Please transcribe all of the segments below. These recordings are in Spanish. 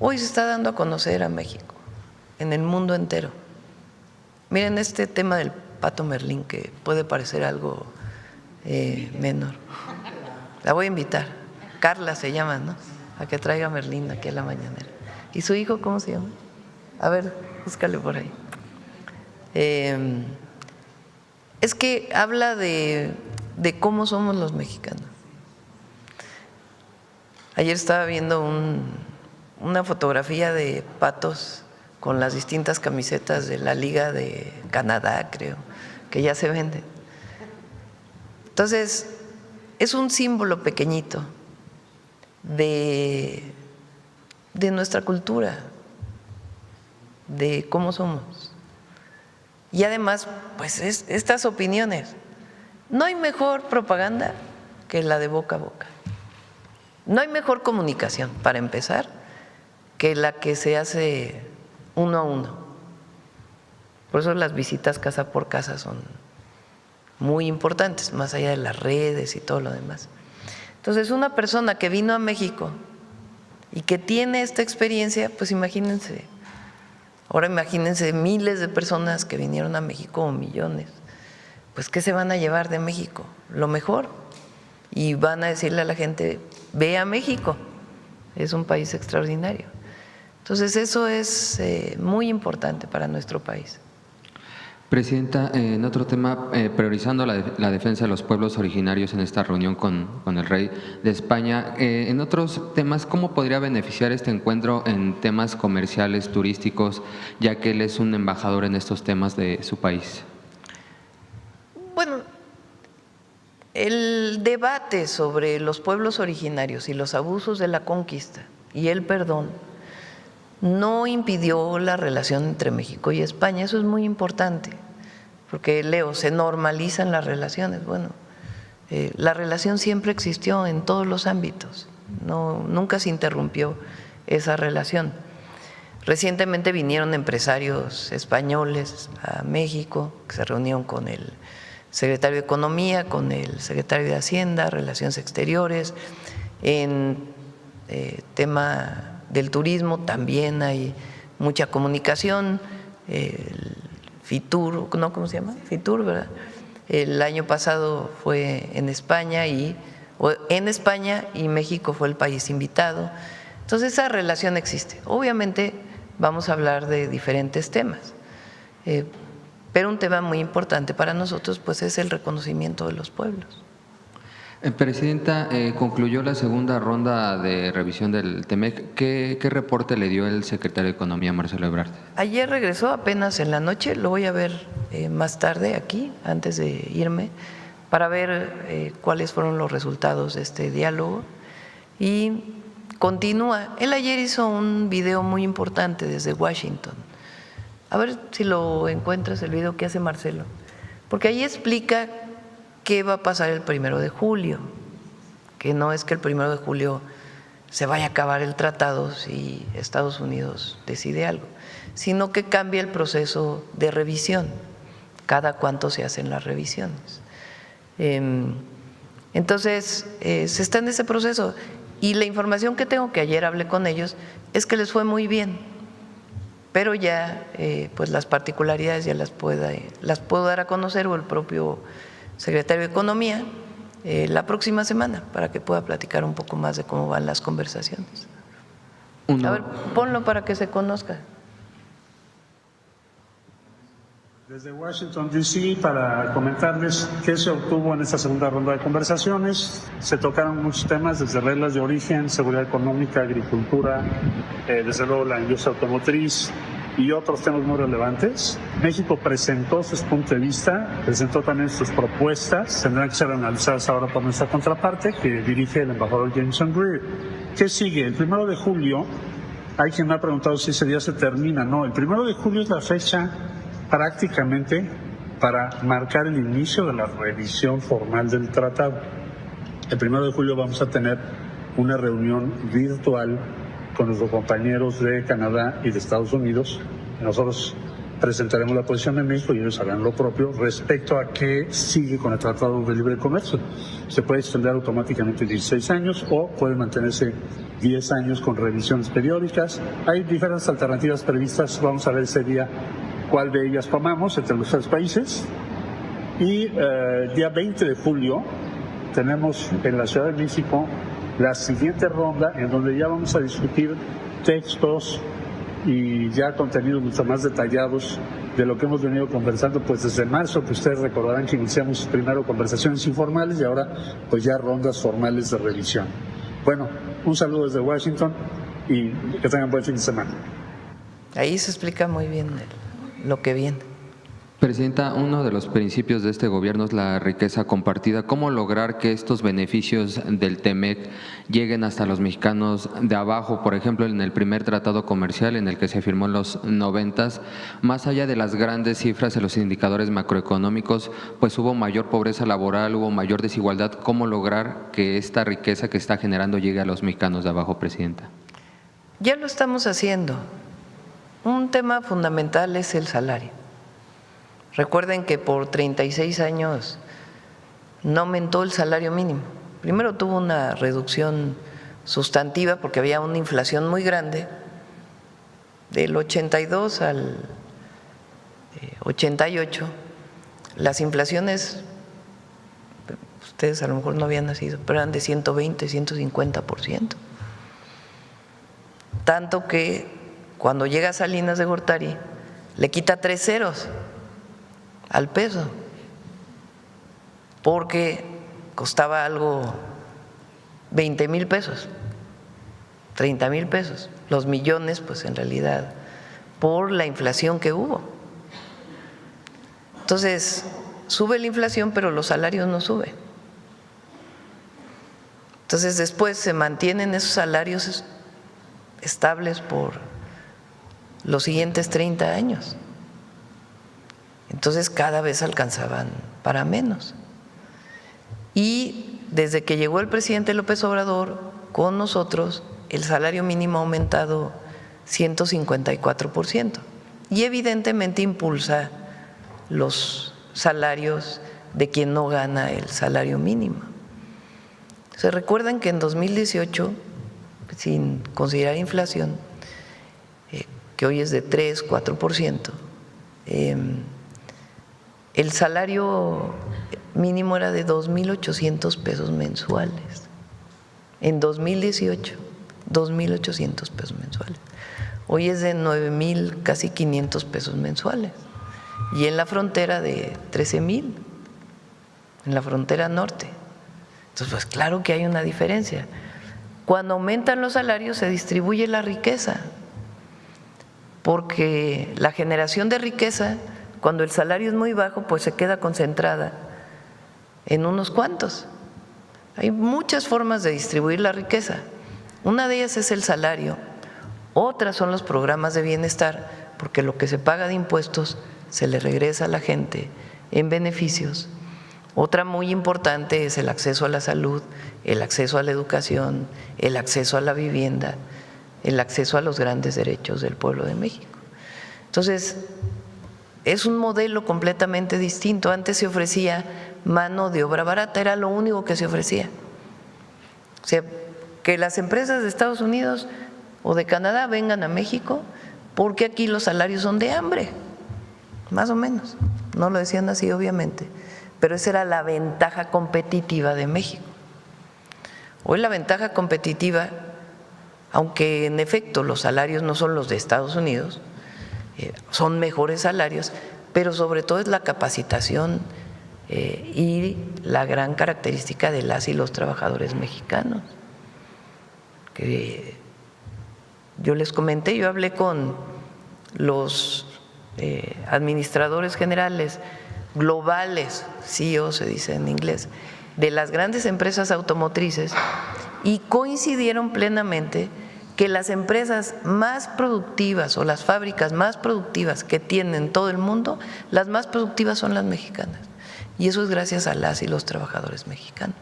hoy se está dando a conocer a México en el mundo entero. Miren este tema del Pato Merlín, que puede parecer algo menor. La voy a invitar, Carla se llama, ¿no? A que traiga a Merlín aquí a la mañanera. ¿Y su hijo cómo se llama? A ver, búscale por ahí. Es que habla de cómo somos los mexicanos. Ayer estaba viendo una fotografía de patos con las distintas camisetas de la Liga de Canadá, creo, que ya se venden. Entonces, es un símbolo pequeñito de nuestra cultura, de cómo somos. Y además, pues estas opiniones. No hay mejor propaganda que la de boca a boca. No hay mejor comunicación, para empezar, que la que se hace uno a uno. Por eso las visitas casa por casa son muy importantes, más allá de las redes y todo lo demás. Entonces, una persona que vino a México y que tiene esta experiencia, pues imagínense, ahora imagínense miles de personas que vinieron a México o millones, pues ¿qué se van a llevar de México? Lo mejor. Y van a decirle a la gente, ve a México, es un país extraordinario. Entonces eso es muy importante para nuestro país. Presidenta, en otro tema, priorizando la defensa de los pueblos originarios en esta reunión con el rey de España, en otros temas, ¿cómo podría beneficiar este encuentro en temas comerciales, turísticos, ya que él es un embajador en estos temas de su país? Bueno, el debate sobre los pueblos originarios y los abusos de la conquista y el perdón no impidió la relación entre México y España. Eso es muy importante, porque Leo, se normalizan las relaciones. Bueno, la relación siempre existió en todos los ámbitos, nunca se interrumpió esa relación. Recientemente vinieron empresarios españoles a México, que se reunieron con el secretario de Economía, con el secretario de Hacienda, Relaciones Exteriores. En tema del turismo también hay mucha comunicación. El Fitur, ¿no? ¿Cómo se llama? Fitur, ¿verdad? El año pasado fue en España y México fue el país invitado. Entonces esa relación existe. Obviamente vamos a hablar de diferentes temas. Pero un tema muy importante para nosotros pues es el reconocimiento de los pueblos. Presidenta, concluyó la segunda ronda de revisión del TEMEC. ¿Qué reporte le dio el secretario de Economía, Marcelo Ebrard? Ayer regresó apenas en la noche, lo voy a ver más tarde aquí, antes de irme, para ver cuáles fueron los resultados de este diálogo. Y continúa. Él ayer hizo un video muy importante desde Washington. A ver si lo encuentras, el video que hace Marcelo, porque ahí explica qué va a pasar el 1 de julio, que no es que el 1 de julio se vaya a acabar el tratado si Estados Unidos decide algo, sino que cambia el proceso de revisión, cada cuánto se hacen las revisiones. Entonces, se está en ese proceso y la información que tengo, que ayer hablé con ellos, es que les fue muy bien. Pero ya pues las particularidades ya las puedo dar a conocer, o el propio secretario de Economía la próxima semana, para que pueda platicar un poco más de cómo van las conversaciones. A ver, ponlo para que se conozca. Desde Washington, D.C., para comentarles qué se obtuvo en esta segunda ronda de conversaciones. Se tocaron muchos temas, desde reglas de origen, seguridad económica, agricultura, desde luego la industria automotriz y otros temas muy relevantes. México presentó sus puntos de vista, presentó también sus propuestas, tendrán que ser analizadas ahora por nuestra contraparte, que dirige el embajador Jameson Greer. ¿Qué sigue? El 1 de julio, hay quien me ha preguntado si ese día se termina. No, el 1 de julio es la fecha prácticamente para marcar el inicio de la revisión formal del tratado. El 1 de julio vamos a tener una reunión virtual con nuestros compañeros de Canadá y de Estados Unidos. Nosotros presentaremos la posición de México y ellos harán lo propio respecto a qué sigue con el Tratado de Libre Comercio. Se puede extender automáticamente 16 años o puede mantenerse 10 años con revisiones periódicas. Hay diferentes alternativas previstas, vamos a ver ese día cuál de ellas tomamos entre los 3 países. Y día 20 de julio tenemos en la Ciudad de México la siguiente ronda en donde ya vamos a discutir textos y ya contenidos mucho más detallados de lo que hemos venido conversando pues desde marzo, que ustedes recordarán que iniciamos primero conversaciones informales y ahora pues ya rondas formales de revisión. Bueno, un saludo desde Washington y que tengan buen fin de semana. Ahí se explica muy bien lo que viene. Presidenta, uno de los principios de este gobierno es la riqueza compartida. ¿Cómo lograr que estos beneficios del TEMEC lleguen hasta los mexicanos de abajo? Por ejemplo, en el primer tratado comercial en el que se firmó en los 90s, más allá de las grandes cifras en los indicadores macroeconómicos, pues hubo mayor pobreza laboral, hubo mayor desigualdad. ¿Cómo lograr que esta riqueza que está generando llegue a los mexicanos de abajo, Presidenta? Ya lo estamos haciendo. Un tema fundamental es el salario. Recuerden que por 36 años no aumentó el salario mínimo. Primero tuvo una reducción sustantiva porque había una inflación muy grande. Del 82 al 88, las inflaciones, ustedes a lo mejor no habían nacido, pero eran de 120, 150%. Tanto que cuando llega Salinas de Gortari, le quita 3 ceros al peso, porque costaba algo 20,000 pesos, 30,000 pesos, los millones pues en realidad por la inflación que hubo. Entonces sube la inflación pero los salarios no suben. Entonces después se mantienen esos salarios estables por los siguientes 30 años. Entonces cada vez alcanzaban para menos. Y desde que llegó el presidente López Obrador con nosotros, el salario mínimo ha aumentado 154% y evidentemente impulsa los salarios de quien no gana el salario mínimo. Se recuerdan que en 2018, sin considerar inflación, que hoy es de 3, 4%, el salario mínimo era de 2,800 pesos mensuales. En 2018, 2,800 pesos mensuales. Hoy es de 9,000, casi 500 pesos mensuales. Y en la frontera de 13,000, en la frontera norte. Entonces, pues claro que hay una diferencia. Cuando aumentan los salarios se distribuye la riqueza, porque la generación de riqueza, cuando el salario es muy bajo, pues se queda concentrada en unos cuantos. Hay muchas formas de distribuir la riqueza. Una de ellas es el salario, otras son los programas de bienestar, porque lo que se paga de impuestos se le regresa a la gente en beneficios. Otra muy importante es el acceso a la salud, el acceso a la educación, el acceso a la vivienda, el acceso a los grandes derechos del pueblo de México. Entonces, es un modelo completamente distinto. Antes se ofrecía mano de obra barata, era lo único que se ofrecía. O sea, que las empresas de Estados Unidos o de Canadá vengan a México porque aquí los salarios son de hambre, más o menos. No lo decían así, obviamente, pero esa era la ventaja competitiva de México. Hoy la ventaja competitiva, aunque en efecto los salarios no son los de Estados Unidos, son mejores salarios, pero sobre todo es la capacitación y la gran característica de las y los trabajadores mexicanos. Que yo les comenté, yo hablé con los administradores generales globales, CEO se dice en inglés, de las grandes empresas automotrices y coincidieron plenamente que las empresas más productivas o las fábricas más productivas que tienen todo el mundo, las más productivas son las mexicanas. Y eso es gracias a las y los trabajadores mexicanos.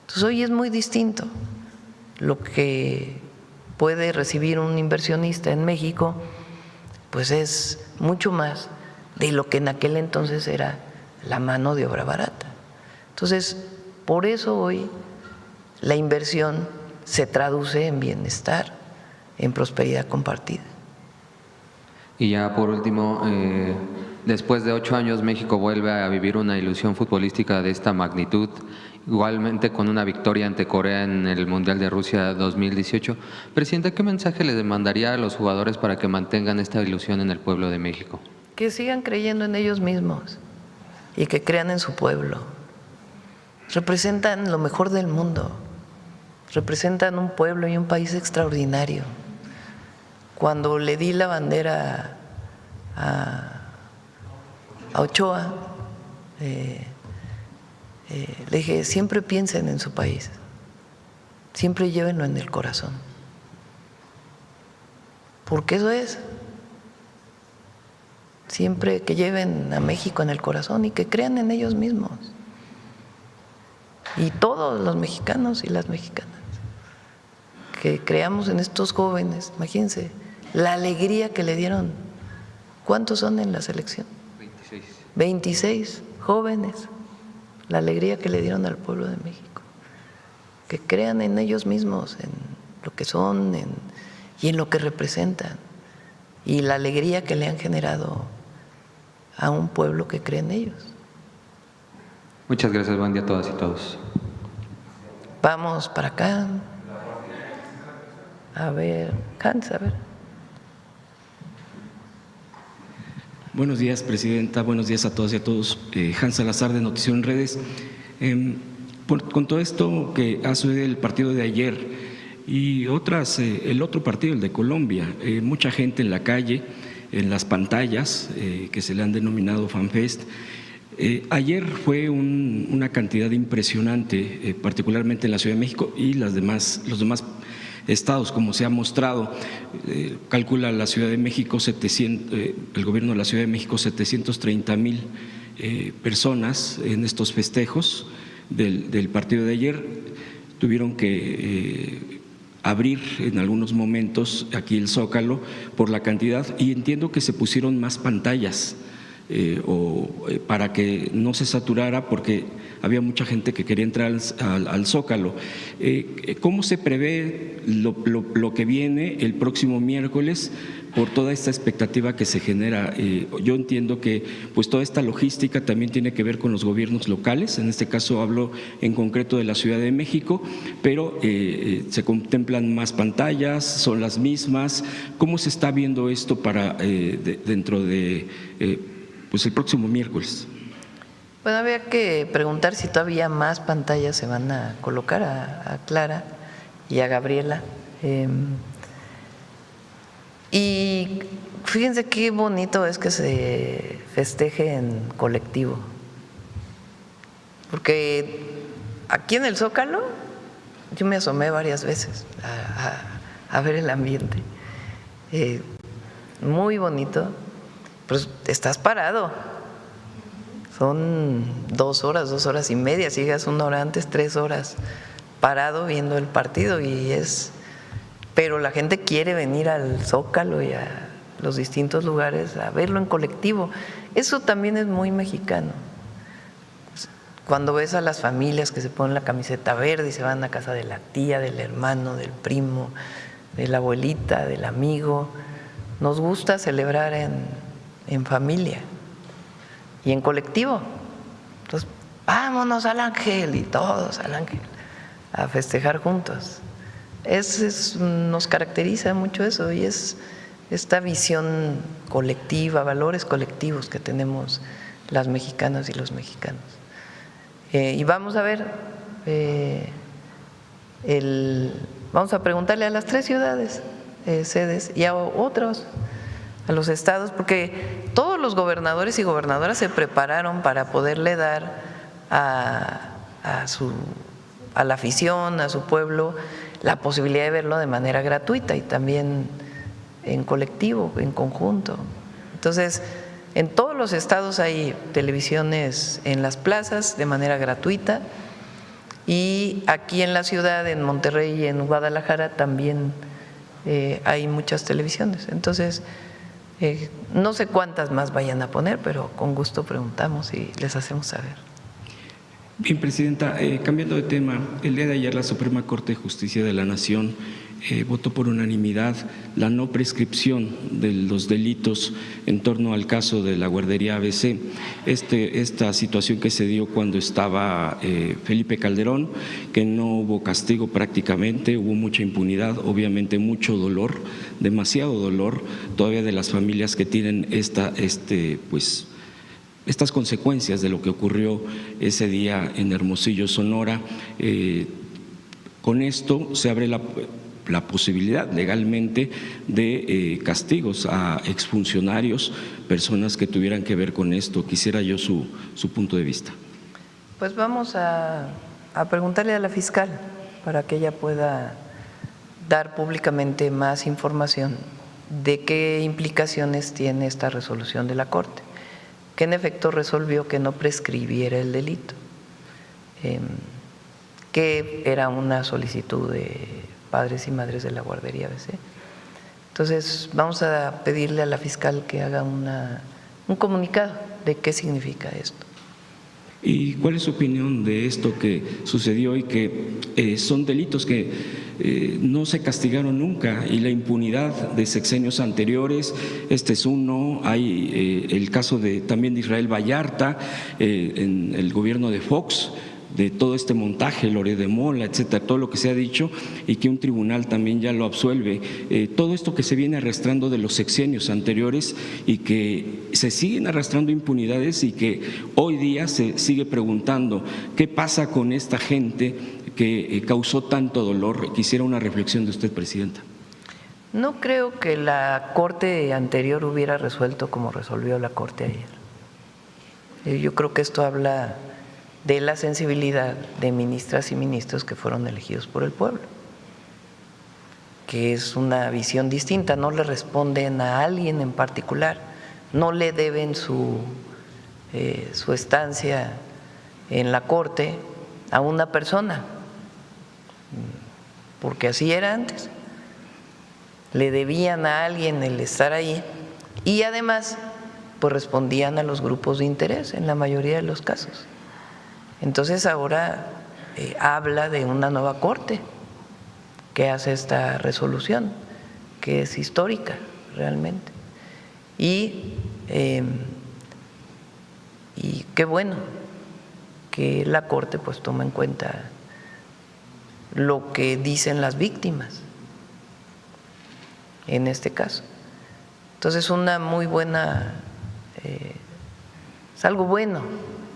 Entonces hoy es muy distinto lo que puede recibir un inversionista en México pues es mucho más de lo que en aquel entonces era la mano de obra barata. Entonces, por eso hoy la inversión se traduce en bienestar, en prosperidad compartida. Y ya por último, después de 8 años México vuelve a vivir una ilusión futbolística de esta magnitud, igualmente con una victoria ante Corea en el Mundial de Rusia 2018. Presidenta, ¿qué mensaje le mandaría a los jugadores para que mantengan esta ilusión en el pueblo de México? Que sigan creyendo en ellos mismos y que crean en su pueblo. Representan lo mejor del mundo, representan un pueblo y un país extraordinario. Cuando le di la bandera a Ochoa, le dije, siempre piensen en su país, siempre llévenlo en el corazón, porque eso es, siempre que lleven a México en el corazón y que crean en ellos mismos, y todos los mexicanos y las mexicanas, que creamos en estos jóvenes. Imagínense la alegría que le dieron. ¿Cuántos son en la selección? 26. 26 jóvenes. La alegría que le dieron al pueblo de México. Que crean en ellos mismos, en lo que son y en lo que representan. Y la alegría que le han generado a un pueblo que cree en ellos. Muchas gracias, buen día a todas y todos. Vamos para acá. A ver, Hans, a ver. Buenos días, Presidenta. Buenos días a todas y a todos. Hans Salazar, de Noticiero en Redes. Con todo esto que ha sucedido el partido de ayer y el otro partido, el de Colombia, mucha gente en la calle, en las pantallas que se le han denominado FanFest. Ayer fue una cantidad impresionante, particularmente en la Ciudad de México y los demás estados, como se ha mostrado. Calcula la Ciudad de México, el gobierno de la Ciudad de México, 730,000 personas en estos festejos del partido de ayer. Tuvieron que abrir en algunos momentos aquí el Zócalo por la cantidad, y entiendo que se pusieron más pantallas para que no se saturara, porque había mucha gente que quería entrar al Zócalo. ¿Cómo se prevé lo que viene el próximo miércoles por toda esta expectativa que se genera? Yo entiendo que pues toda esta logística también tiene que ver con los gobiernos locales, en este caso hablo en concreto de la Ciudad de México, pero se contemplan más pantallas, son las mismas. ¿Cómo se está viendo esto para dentro de pues el próximo miércoles? Bueno, había que preguntar si todavía más pantallas se van a colocar a Clara y a Gabriela. Y fíjense qué bonito es que se festeje en colectivo, porque aquí en el Zócalo yo me asomé varias veces a ver el ambiente. Muy bonito, pues estás parado. Son 2 horas, 2 horas y media, si llegas 1 hora antes, 3 horas parado viendo el partido, pero la gente quiere venir al Zócalo y a los distintos lugares a verlo en colectivo. Eso también es muy mexicano. Cuando ves a las familias que se ponen la camiseta verde y se van a casa de la tía, del hermano, del primo, de la abuelita, del amigo, nos gusta celebrar en familia y en colectivo. Entonces, vámonos al Ángel, y todos al Ángel a festejar juntos. Nos caracteriza mucho eso, y es esta visión colectiva, valores colectivos que tenemos las mexicanas y los mexicanos. Y vamos a ver, vamos a preguntarle a las 3 ciudades sedes y a otros, a los estados, porque todos los gobernadores y gobernadoras se prepararon para poderle dar a la afición, a su pueblo, la posibilidad de verlo de manera gratuita y también en colectivo, en conjunto. Entonces, en todos los estados hay televisiones en las plazas de manera gratuita, y aquí en la ciudad, en Monterrey y en Guadalajara también hay muchas televisiones. Entonces, No sé cuántas más vayan a poner, pero con gusto preguntamos y les hacemos saber. Bien, Presidenta, cambiando de tema, el día de ayer la Suprema Corte de Justicia de la Nación votó por unanimidad la no prescripción de los delitos en torno al caso de la guardería ABC. Esta situación que se dio cuando estaba Felipe Calderón, que no hubo castigo prácticamente, hubo mucha impunidad, obviamente mucho dolor, demasiado dolor todavía de las familias que tienen estas consecuencias de lo que ocurrió ese día en Hermosillo, Sonora. Con esto se abre la posibilidad legalmente de castigos a exfuncionarios, personas que tuvieran que ver con esto. Quisiera yo su punto de vista. Pues vamos a preguntarle a la fiscal para que ella pueda dar públicamente más información de qué implicaciones tiene esta resolución de la Corte, que en efecto resolvió que no prescribiera el delito, que era una solicitud de padres y madres de la guardería ABC. Entonces vamos a pedirle a la fiscal que haga un comunicado de qué significa esto. ¿Y cuál es su opinión de esto que sucedió y que son delitos que no se castigaron nunca, y la impunidad de sexenios anteriores? Este es uno, hay el caso también de Israel Vallarta en el gobierno de Fox, de todo este montaje, Lore de Mola, etcétera, todo lo que se ha dicho, y que un tribunal también ya lo absuelve. Todo esto que se viene arrastrando de los sexenios anteriores y que se siguen arrastrando impunidades, y que hoy día se sigue preguntando qué pasa con esta gente que causó tanto dolor. Quisiera una reflexión de usted, Presidenta. No creo que la Corte anterior hubiera resuelto como resolvió la Corte ayer. Yo creo que esto habla de la sensibilidad de ministras y ministros que fueron elegidos por el pueblo, que es una visión distinta, no le responden a alguien en particular, no le deben su estancia en la Corte a una persona, porque así era antes, le debían a alguien el estar ahí, y además pues respondían a los grupos de interés en la mayoría de los casos. Entonces ahora habla de una nueva Corte que hace esta resolución, que es histórica realmente. Y qué bueno que la Corte pues toma en cuenta lo que dicen las víctimas en este caso. Entonces una muy buena, es algo bueno,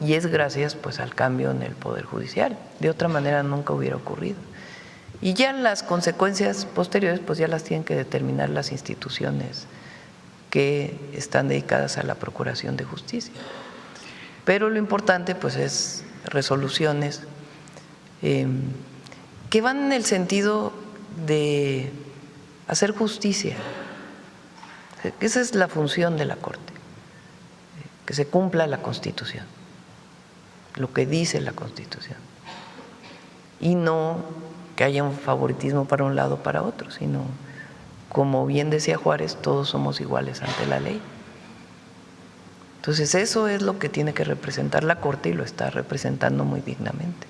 y es gracias pues al cambio en el Poder Judicial. De otra manera nunca hubiera ocurrido. Y ya las consecuencias posteriores pues ya las tienen que determinar las instituciones que están dedicadas a la procuración de justicia. Pero lo importante pues es resoluciones que van en el sentido de hacer justicia. Esa es la función de la Corte, que se cumpla la Constitución, lo que dice la Constitución, y no que haya un favoritismo para un lado o para otro, sino, como bien decía Juárez, todos somos iguales ante la ley. Entonces eso es lo que tiene que representar la Corte, y lo está representando muy dignamente.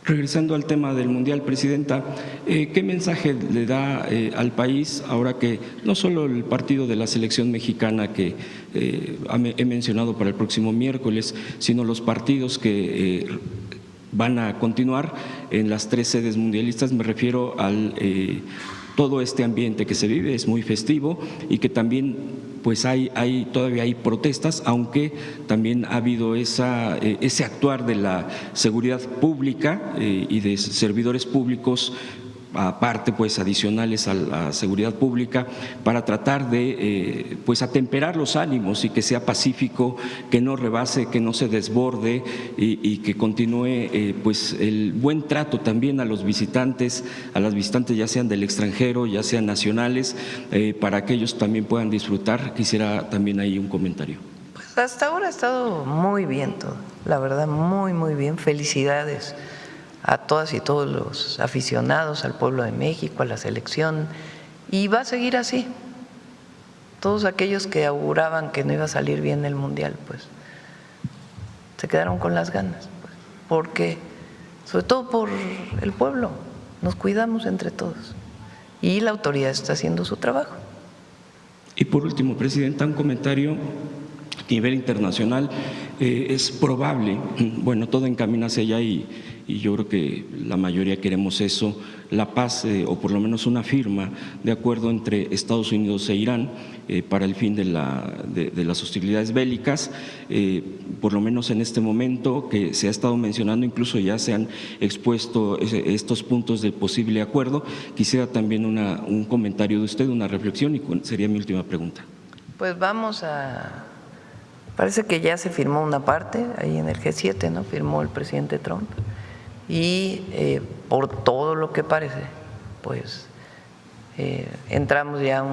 Regresando al tema del Mundial, Presidenta, ¿qué mensaje le da al país ahora que no solo el partido de la selección mexicana que he mencionado para el próximo miércoles, sino los partidos que van a continuar en las 3 sedes mundialistas? Me refiero al todo este ambiente que se vive, es muy festivo, y que también pues todavía hay protestas, aunque también ha habido ese actuar de la seguridad pública y de servidores públicos, aparte pues adicionales a la seguridad pública, para tratar de pues atemperar los ánimos y que sea pacífico, que no rebase, que no se desborde, y que continúe pues el buen trato también a los visitantes, ya sean del extranjero, ya sean nacionales, para que ellos también puedan disfrutar. Quisiera también ahí un comentario. Pues hasta ahora ha estado muy bien todo, la verdad, muy, muy bien. Felicidades a todas y todos los aficionados, al pueblo de México, a la selección, y va a seguir así. todos aquellos que auguraban que no iba a salir bien el Mundial, pues se quedaron con las ganas, pues, porque sobre todo por el pueblo, nos cuidamos entre todos y la autoridad está haciendo su trabajo. Y por último, Presidenta, un comentario a nivel internacional. Es probable, bueno, todo encamina hacia allá y yo creo que la mayoría queremos eso, la paz o por lo menos una firma de acuerdo entre Estados Unidos e Irán para el fin de las hostilidades bélicas, por lo menos en este momento que se ha estado mencionando, incluso ya se han expuesto estos puntos del posible acuerdo. Quisiera también un comentario de usted, una reflexión, y sería mi última pregunta. Pues parece que ya se firmó una parte ahí en el G7, ¿no? Firmó el presidente Trump y por todo lo que parece, pues entramos ya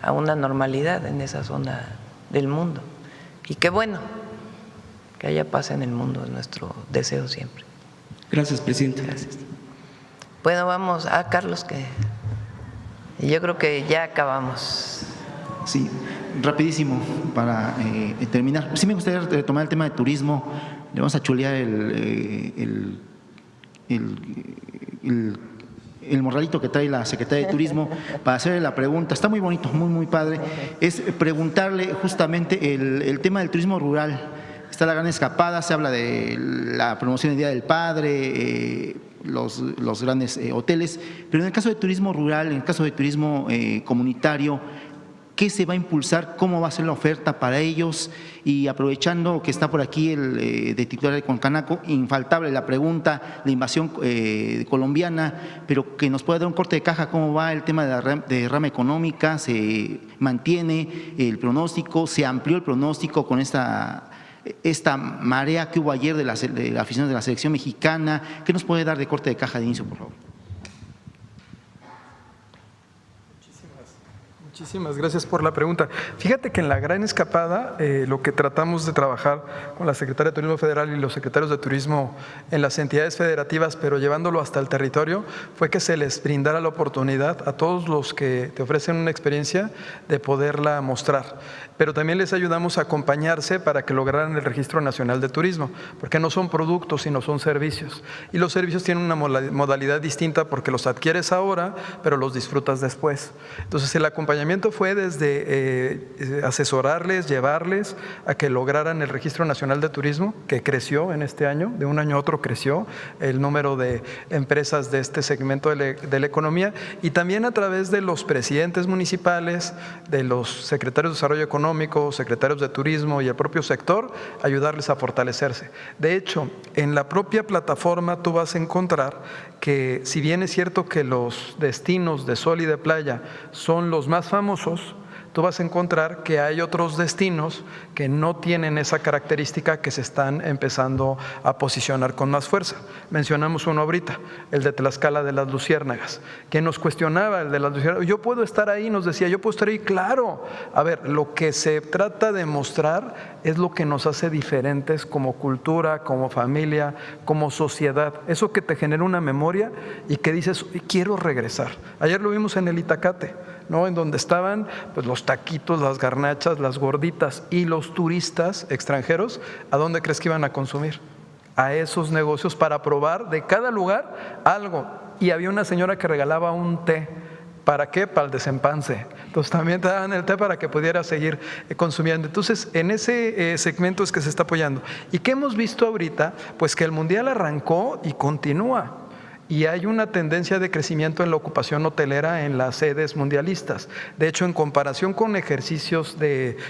a una normalidad en esa zona del mundo. Y qué bueno que haya paz en el mundo, es nuestro deseo siempre. Gracias, Presidenta. Gracias. Bueno, vamos a Carlos, que yo creo que ya acabamos. Sí, rapidísimo para terminar. Sí me gustaría retomar el tema de turismo. Le vamos a chulear el morralito que trae la Secretaría de Turismo para hacerle la pregunta. Está muy bonito, muy padre. Es preguntarle justamente el tema del turismo rural. Está la gran escapada, se habla de la promoción del Día del Padre, los grandes hoteles, pero en el caso de turismo rural, en el caso de turismo comunitario, ¿qué se va a impulsar? ¿Cómo va a ser la oferta para ellos? Y aprovechando que está por aquí el de titular de Concanaco, infaltable la pregunta, la invasión colombiana, pero que nos pueda dar un corte de caja, ¿cómo va el tema de la derrama económica? ¿Se mantiene el pronóstico? ¿Se amplió el pronóstico con esta marea que hubo ayer de la afición de la selección mexicana? ¿Qué nos puede dar de corte de caja de inicio, por favor? Muchísimas gracias por la pregunta. Fíjate que en la gran escapada lo que tratamos de trabajar con la Secretaría de Turismo Federal y los secretarios de Turismo en las entidades federativas, pero llevándolo hasta el territorio, fue que se les brindara la oportunidad a todos los que te ofrecen una experiencia de poderla mostrar. Pero también les ayudamos a acompañarse para que lograran el Registro Nacional de Turismo, porque no son productos, sino son servicios. Y los servicios tienen una modalidad distinta porque los adquieres ahora, pero los disfrutas después. Entonces el acompañamiento fue desde asesorarles, llevarles a que lograran el Registro Nacional de Turismo, que creció en este año, de un año a otro creció el número de empresas de este segmento de la economía, y también a través de los presidentes municipales, de los secretarios de Desarrollo Económico, secretarios de Turismo y el propio sector, ayudarles a fortalecerse. De hecho, en la propia plataforma tú vas a encontrar que, si bien es cierto que los destinos de sol y de playa son los más famosos, tú vas a encontrar que hay otros destinos que no tienen esa característica, que se están empezando a posicionar con más fuerza. Mencionamos uno ahorita, el de Tlaxcala de las Luciérnagas, que nos cuestionaba el de las Luciérnagas. Yo puedo estar ahí, nos decía, yo puedo estar ahí, claro. A ver, lo que se trata de mostrar es lo que nos hace diferentes como cultura, como familia, como sociedad. Eso que te genera una memoria y que dices, quiero regresar. Ayer lo vimos en el Itacate, ¿no? En donde estaban pues los taquitos, las garnachas, las gorditas, y los turistas extranjeros, ¿a dónde crees que iban a consumir? A esos negocios, para probar de cada lugar algo. Y había una señora que regalaba un té. ¿Para qué? Para el desempance. Entonces también te daban el té para que pudieras seguir consumiendo. Entonces en ese segmento es que se está apoyando. ¿Y qué hemos visto ahorita? Pues que el Mundial arrancó y continúa. Y hay una tendencia de crecimiento en la ocupación hotelera en las sedes mundialistas. De hecho, en comparación con ejercicios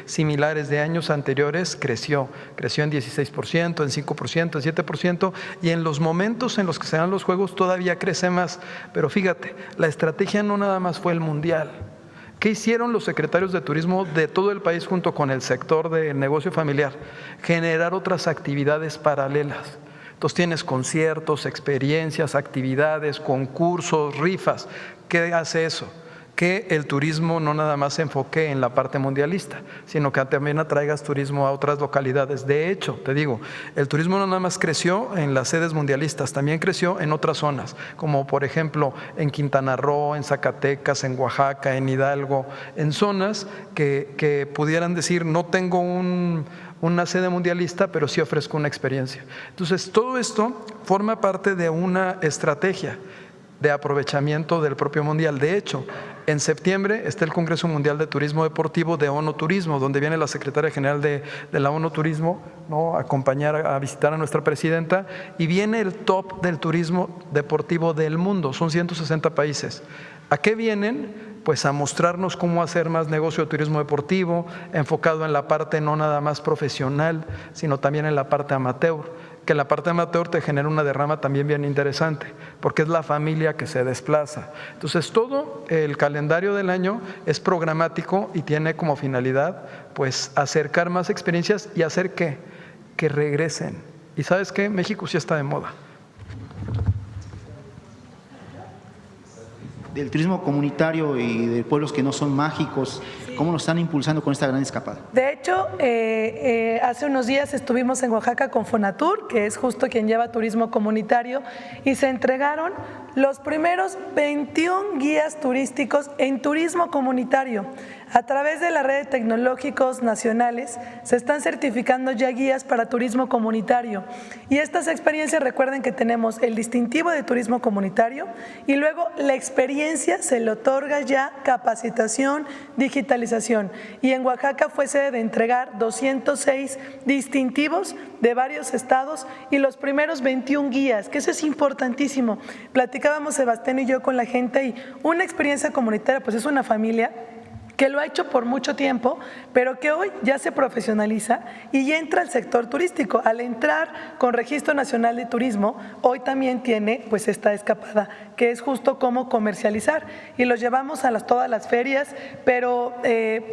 similares de años anteriores, creció en 16%, en 5%, en 7%, y en los momentos en los que se dan los juegos todavía crece más. Pero fíjate, la estrategia no nada más fue el Mundial. ¿Qué hicieron los secretarios de turismo de todo el país junto con el sector del negocio familiar? Generar otras actividades paralelas. Entonces tienes conciertos, experiencias, actividades, concursos, rifas. ¿Qué hace eso? que el turismo no nada más se enfoque en la parte mundialista, sino que también atraigas turismo a otras localidades. De hecho, te digo, el turismo no nada más creció en las sedes mundialistas, también creció en otras zonas, como por ejemplo en Quintana Roo, en Zacatecas, en Oaxaca, en Hidalgo, en zonas que pudieran decir, no tengo una sede mundialista, pero sí ofrezco una experiencia. Entonces, todo esto forma parte de una estrategia de aprovechamiento del propio mundial. De hecho, en septiembre está el Congreso Mundial de Turismo Deportivo de ONU Turismo, donde viene la secretaria general de la ONU Turismo, ¿no?, a acompañar, a visitar a nuestra presidenta, y viene el top del turismo deportivo del mundo, son 160 países. ¿A qué vienen? Pues a mostrarnos cómo hacer más negocio de turismo deportivo, enfocado en la parte no nada más profesional, sino también en la parte amateur, que la parte amateur te genera una derrama también bien interesante, porque es la familia que se desplaza. Entonces, todo el calendario del año es programático y tiene como finalidad, pues, acercar más experiencias y hacer que regresen. Y ¿sabes qué? México sí está de moda. Del turismo comunitario y de pueblos que no son mágicos, ¿cómo nos están impulsando con esta gran escapada? De hecho, hace unos días estuvimos en Oaxaca con Fonatur, que es justo quien lleva turismo comunitario, y se entregaron los primeros 21 guías turísticos en turismo comunitario. A través de la red de tecnológicos nacionales se están certificando ya guías para turismo comunitario. Y estas experiencias, recuerden que tenemos el distintivo de turismo comunitario y luego la experiencia se le otorga ya capacitación, digitalización. Y en Oaxaca fue sede de entregar 206 distintivos de varios estados y los primeros 21 guías, que eso es importantísimo. Platicábamos Sebastián y yo con la gente y una experiencia comunitaria pues es una familia que lo ha hecho por mucho tiempo, pero que hoy ya se profesionaliza y ya entra al sector turístico. Al entrar con Registro Nacional de Turismo, hoy también tiene pues esta escapada, que es justo cómo comercializar. Y los llevamos a todas las ferias, pero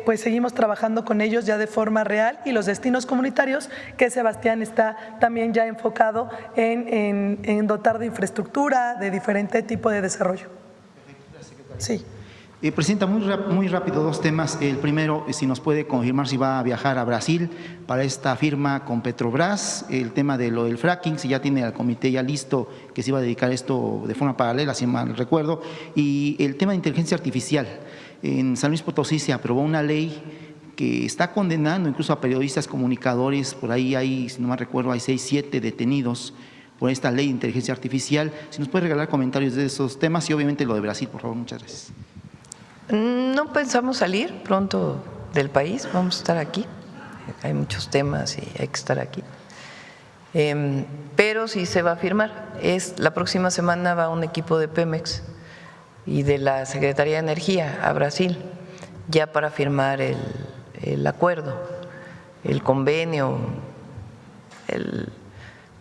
pues seguimos trabajando con ellos ya de forma real, y los destinos comunitarios, que Sebastián está también ya enfocado en dotar de infraestructura, de diferente tipo de desarrollo. Sí. Presidenta, muy rápido, dos temas. El primero, si nos puede confirmar si va a viajar a Brasil para esta firma con Petrobras, el tema de lo del fracking, si ya tiene al comité ya listo que se iba a dedicar a esto de forma paralela, si mal recuerdo, y el tema de inteligencia artificial. En San Luis Potosí se aprobó una ley que está condenando incluso a periodistas, comunicadores, por ahí hay, si no mal recuerdo, hay 6, 7 detenidos por esta ley de inteligencia artificial. Si nos puede regalar comentarios de esos temas y obviamente lo de Brasil, por favor, muchas gracias. No pensamos salir pronto del país, vamos a estar aquí. Hay muchos temas y hay que estar aquí. Pero sí se va a firmar. La próxima semana va un equipo de Pemex y de la Secretaría de Energía a Brasil, ya para firmar el acuerdo, el convenio, el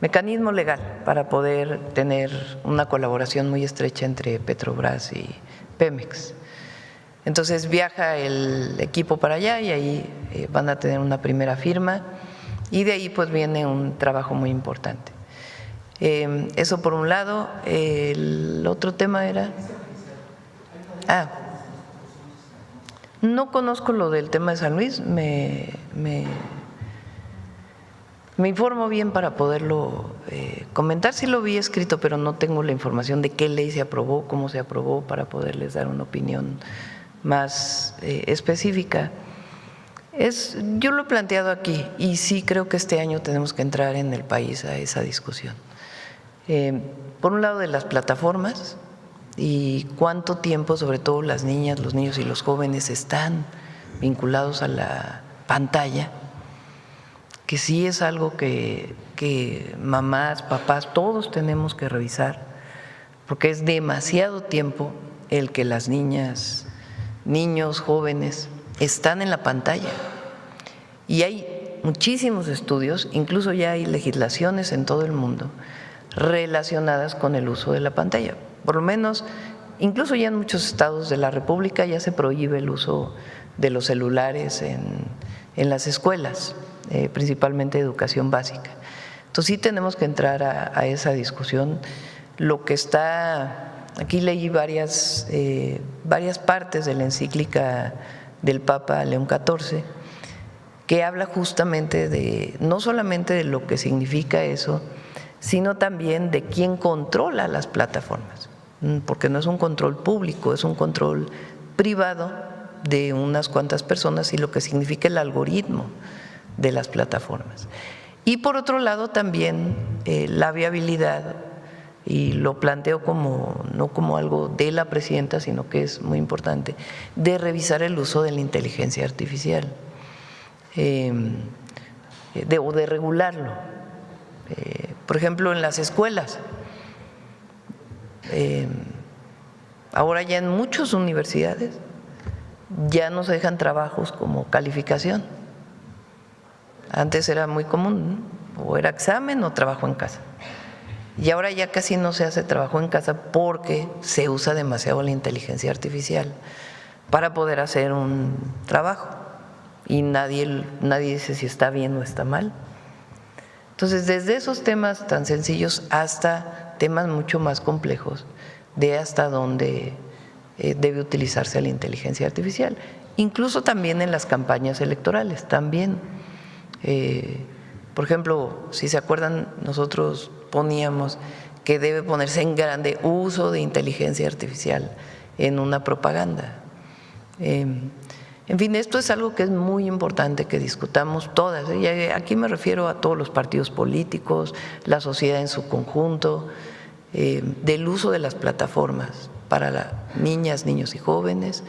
mecanismo legal para poder tener una colaboración muy estrecha entre Petrobras y Pemex. Entonces viaja el equipo para allá y ahí van a tener una primera firma y de ahí pues viene un trabajo muy importante. Eso por un lado. El otro tema era… no conozco lo del tema de San Luis, me informo bien para poderlo comentar. Sí lo vi escrito, pero no tengo la información de qué ley se aprobó, cómo se aprobó, para poderles dar una opinión más específica. Yo lo he planteado aquí y sí creo que este año tenemos que entrar en el país a esa discusión. Por un lado, de las plataformas y cuánto tiempo, sobre todo las niñas, los niños y los jóvenes, están vinculados a la pantalla, que sí es algo que mamás, papás, todos tenemos que revisar, porque es demasiado tiempo el que las niñas, niños, jóvenes están en la pantalla. Y hay muchísimos estudios, incluso ya hay legislaciones en todo el mundo relacionadas con el uso de la pantalla. Por lo menos, incluso ya en muchos estados de la República ya se prohíbe el uso de los celulares en las escuelas, principalmente educación básica. Entonces sí tenemos que entrar a esa discusión. Lo que está aquí leí varias partes de la encíclica del Papa León XIV, que habla justamente de, no solamente de lo que significa eso, sino también de quién controla las plataformas, porque no es un control público, es un control privado de unas cuantas personas y lo que significa el algoritmo de las plataformas. Y por otro lado también la viabilidad, y lo planteo como, no como algo de la presidenta, sino que es muy importante, de revisar el uso de la inteligencia artificial, o de regularlo. Por ejemplo, en las escuelas, ahora ya en muchas universidades ya no se dejan trabajos como calificación. Antes era muy común, ¿no? O era examen o trabajo en casa. Y ahora ya casi no se hace trabajo en casa porque se usa demasiado la inteligencia artificial para poder hacer un trabajo y nadie dice si está bien o está mal. Entonces, desde esos temas tan sencillos hasta temas mucho más complejos de hasta dónde debe utilizarse la inteligencia artificial, incluso también en las campañas electorales, también. Por ejemplo, si se acuerdan, nosotros poníamos que debe ponerse en grande uso de inteligencia artificial en una propaganda. En fin, esto es algo que es muy importante que discutamos todas, y aquí me refiero a todos los partidos políticos, la sociedad en su conjunto, del uso de las plataformas para las niñas, niños y jóvenes,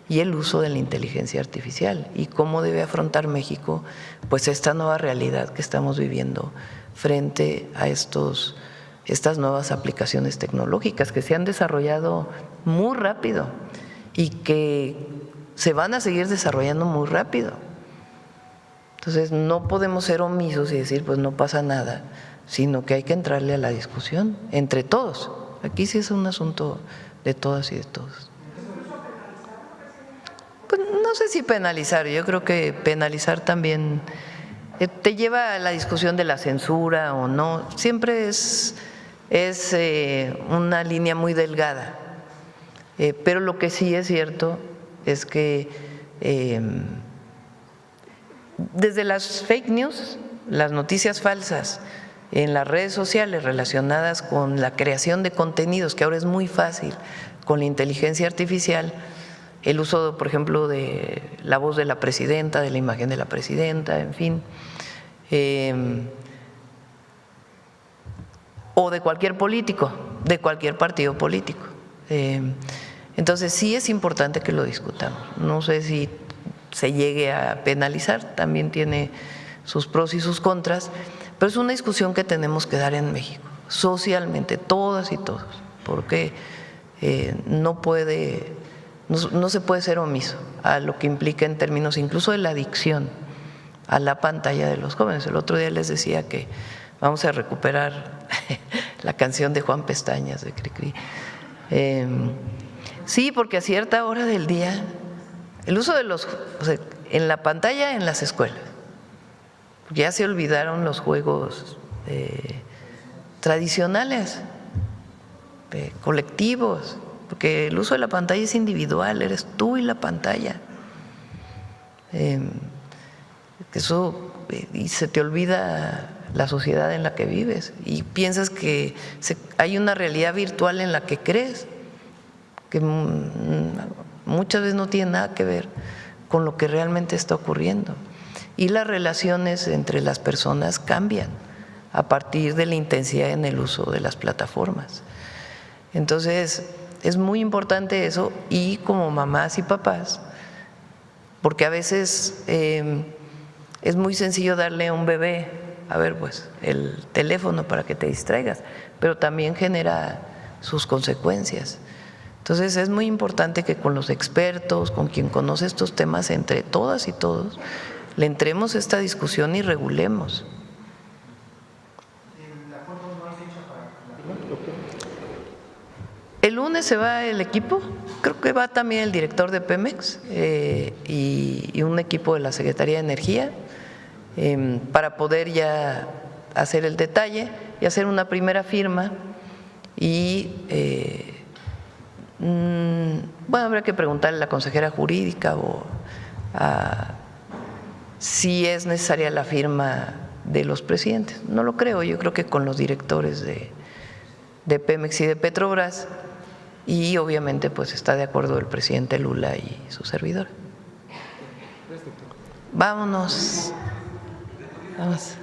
y el uso de la inteligencia artificial y cómo debe afrontar México pues esta nueva realidad que estamos viviendo frente a estas nuevas aplicaciones tecnológicas que se han desarrollado muy rápido y que se van a seguir desarrollando muy rápido. Entonces no podemos ser omisos y decir pues no pasa nada, sino que hay que entrarle a la discusión entre todos. Aquí sí es un asunto de todas y de todos. Pues no sé si penalizar, yo creo que penalizar también te lleva a la discusión de la censura o no, siempre es una línea muy delgada, pero lo que sí es cierto es que desde las fake news, las noticias falsas en las redes sociales relacionadas con la creación de contenidos, que ahora es muy fácil con la inteligencia artificial, el uso, por ejemplo, de la voz de la presidenta, de la imagen de la presidenta, en fin, o de cualquier político, de cualquier partido político. Entonces sí es importante que lo discutamos. No sé si se llegue a penalizar, también tiene sus pros y sus contras, pero es una discusión que tenemos que dar en México, socialmente, todas y todos, porque no se puede ser omiso a lo que implica en términos incluso de la adicción a la pantalla de los jóvenes. El otro día les decía que vamos a recuperar la canción de Juan Pestañas de Cricri. Sí, porque a cierta hora del día el uso de en la pantalla en las escuelas, ya se olvidaron los juegos tradicionales, colectivos, porque el uso de la pantalla es individual, eres tú y la pantalla. Y se te olvida la sociedad en la que vives y piensas que hay una realidad virtual en la que crees, que muchas veces no tiene nada que ver con lo que realmente está ocurriendo. Y las relaciones entre las personas cambian a partir de la intensidad en el uso de las plataformas. Entonces, es muy importante eso, y como mamás y papás, porque a veces es muy sencillo darle a un bebé, a ver, pues, el teléfono para que te distraigas, pero también genera sus consecuencias. Entonces, es muy importante que con los expertos, con quien conoce estos temas, entre todas y todos, le entremos a esta discusión y regulemos. El lunes se va el equipo, creo que va también el director de Pemex y un equipo de la Secretaría de Energía para poder ya hacer el detalle y hacer una primera firma y Bueno, habría que preguntarle a la consejera jurídica o si es necesaria la firma de los presidentes. No lo creo, yo creo que con los directores de Pemex y de Petrobras, y obviamente pues está de acuerdo el presidente Lula y su servidor. Vámonos. Vamos.